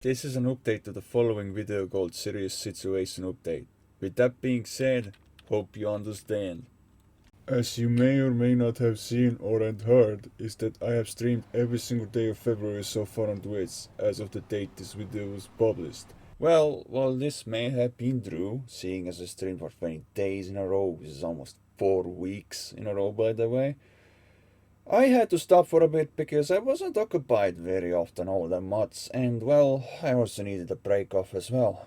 This is an update to the following video called Serious Situation Update. With that being said, hope you understand. As you may or may not have seen or heard, is that I have streamed every single day of February so far on Twitch, as of the date this video was published. Well, while this may have been true, seeing as I streamed for 20 days in a row, which is almost 4 weeks in a row by the way, I had to stop for a bit because I wasn't occupied very often all that much, and well, I also needed a break off as well.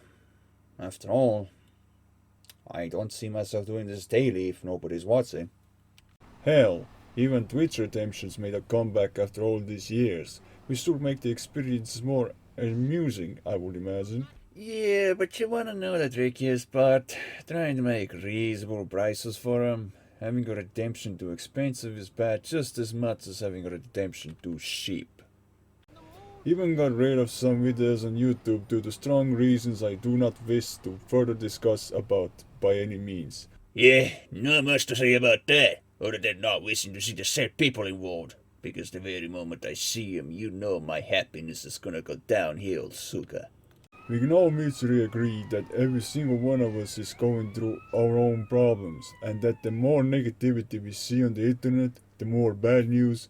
After all, I don't see myself doing this daily if nobody's watching. Hell, even Twitch redemptions made a comeback after all these years. We should make the experience more amusing, I would imagine. Yeah, but you wanna know the trickiest part? Trying to make reasonable prices for 'em. Having a redemption too expensive is bad just as much as having a redemption too cheap. Even got rid of some videos on YouTube due to strong reasons I do not wish to further discuss about by any means. Yeah, not much to say about that, other than not wishing to see the sad people involved. Because the very moment I see 'em, you know my happiness is gonna go downhill, suka. We can all mutually agree that every single one of us is going through our own problems, and that the more negativity we see on the internet, the more bad news,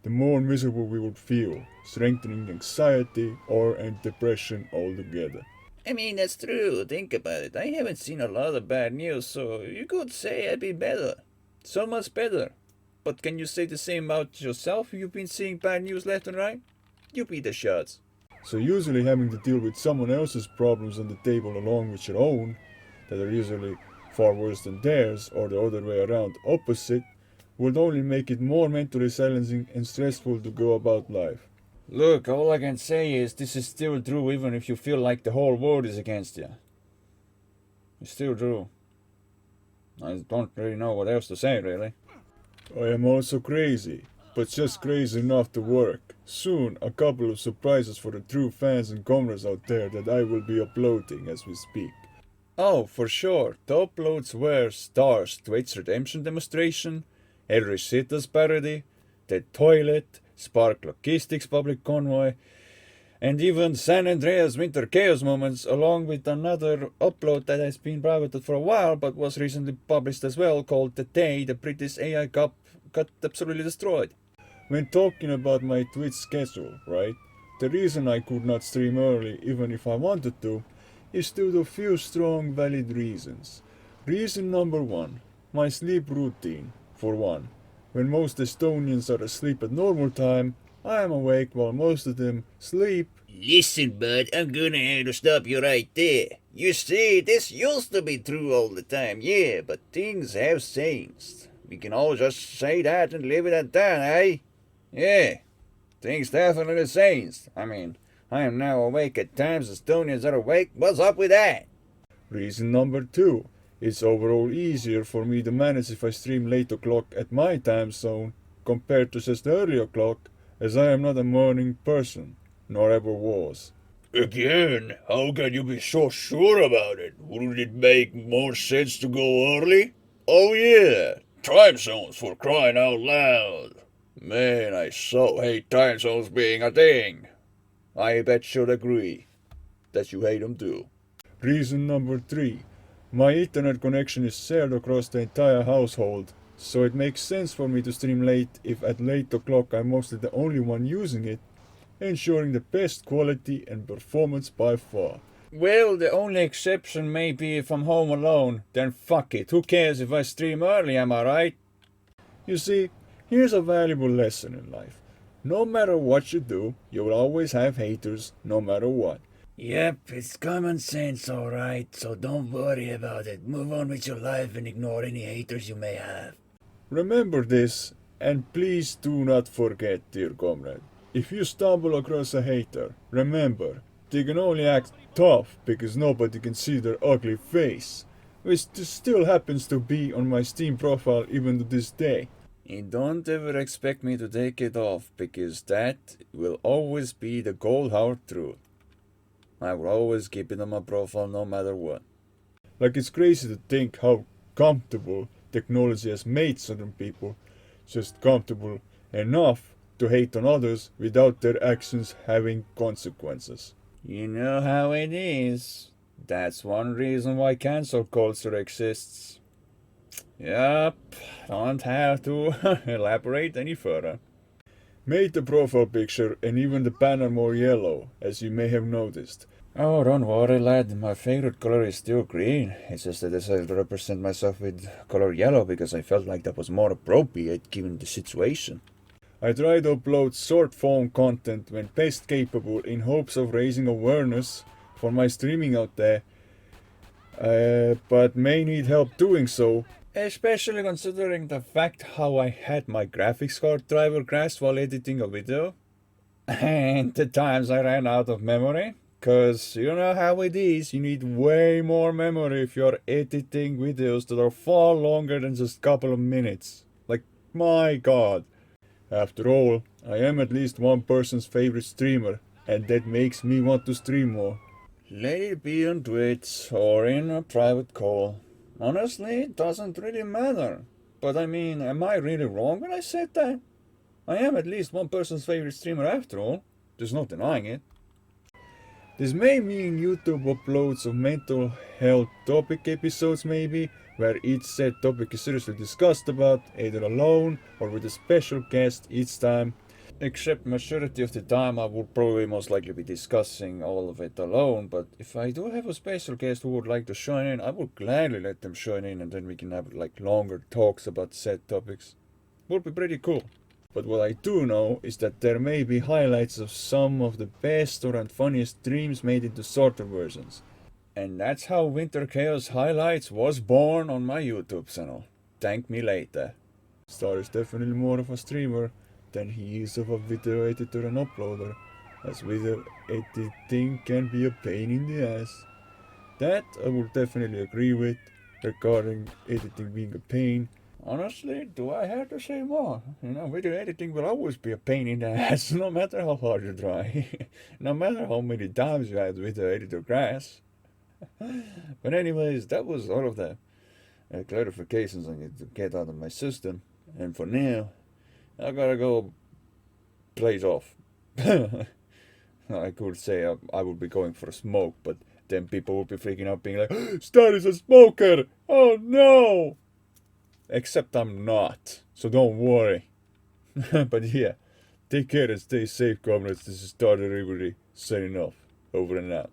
the more miserable we would feel, strengthening anxiety and depression altogether. I mean, that's true, think about it. I haven't seen a lot of bad news, so you could say I'd be better. So much better. But can you say the same about yourself? You've been seeing bad news left and right? You beat the shots. So usually having to deal with someone else's problems on the table along with your own, that are usually far worse than theirs, or the other way around opposite, would only make it more mentally challenging and stressful to go about life. Look, all I can say is this is still true even if you feel like the whole world is against you. It's still true. I don't really know what else to say, really. I am also crazy, but just crazy enough to work. Soon, a couple of surprises for the true fans and comrades out there that I will be uploading as we speak. Oh, for sure. The uploads were Stars Twitch Redemption Demonstration, El Recetas parody, The Toilet, Spark Logistics Public Convoy, and even San Andreas Winter Chaos Moments, along with another upload that has been privated for a while but was recently published as well, called The Day the British AI Cup got absolutely destroyed. When talking about my Twitch schedule, right, the reason I could not stream early even if I wanted to is due to a few strong valid reasons. Reason number one, my sleep routine, for one. When most Estonians are asleep at normal time, I am awake while most of them sleep. Listen, bud, I'm gonna have to stop you right there. You see, this used to be true all the time, yeah, but things have changed. We can all just say that and leave it at that, eh? Yeah, things definitely changed. I mean, I am now awake at times Estonians are awake. What's up with that? Reason number two, it's overall easier for me to manage if I stream late o'clock at my time zone compared to just early o'clock, as I am not a morning person, nor ever was. Again, how can you be so sure about it? Wouldn't it make more sense to go early? Oh yeah, time zones for crying out loud. Man, I so hate time zones being a thing. I bet you'd agree that you hate them too. Reason number three, my internet connection is shared across the entire household, so it makes sense for me to stream late if at late o'clock I'm mostly the only one using it, ensuring the best quality and performance by far. Well, the only exception may be if I'm home alone, then fuck it, who cares if I stream early, am I right? You see, here's a valuable lesson in life. No matter what you do, you will always have haters, no matter what. Yep, it's common sense, alright, so don't worry about it. Move on with your life and ignore any haters you may have. Remember this, and please do not forget, dear comrade. If you stumble across a hater, remember, they can only act tough because nobody can see their ugly face, which still happens to be on my Steam profile even to this day. And don't ever expect me to take it off, because that will always be the cold hard truth. I will always keep it on my profile no matter what. Like, it's crazy to think how comfortable technology has made certain people just comfortable enough to hate on others without their actions having consequences. You know how it is. That's one reason why cancel culture exists. Yup, don't have to elaborate any further. Made the profile picture and even the banner more yellow, as you may have noticed. Oh, don't worry, lad. My favorite color is still green. It's just I decided to represent myself with color yellow because I felt like that was more appropriate given the situation. I try to upload short form content when best capable in hopes of raising awareness for my streaming out there, but may need help doing so. Especially considering the fact how I had my graphics card driver crash while editing a video. And the times I ran out of memory. Cause you know how it is, you need way more memory if you're editing videos that are far longer than just a couple of minutes. Like, my god. After all, I am at least one person's favorite streamer, and that makes me want to stream more. Let it be on Twitch or in a private call. Honestly, it doesn't really matter. But I mean, am I really wrong when I said that? I am at least one person's favorite streamer after all. There's no denying it. This may mean YouTube uploads of mental health topic episodes maybe, where each said topic is seriously discussed about, either alone or with a special guest each time. Except majority of the time I will probably most likely be discussing all of it alone, but if I do have a special guest who would like to join in, I will gladly let them join in and then we can have like longer talks about said topics. Would be pretty cool. But what I do know is that there may be highlights of some of the best or funniest streams made into shorter versions. And that's how Winter Chaos Highlights was born on my YouTube channel. Thank me later. Star is definitely more of a streamer than he is of a video editor and uploader, as video editing can be a pain in the ass. That I would definitely agree with, regarding editing being a pain. Honestly, do I have to say more? You know, video editing will always be a pain in the ass, no matter how hard you try. No matter how many times you had video editor crash. But anyways, that was all of the clarifications I need to get out of my system. And for now, I gotta go blaze off. I could say I would be going for a smoke, but then people would be freaking out being like, Star is a smoker! Oh no! Except I'm not, so don't worry. But yeah, take care and stay safe, comrades. This is Star Delivery, signing off. Over and out.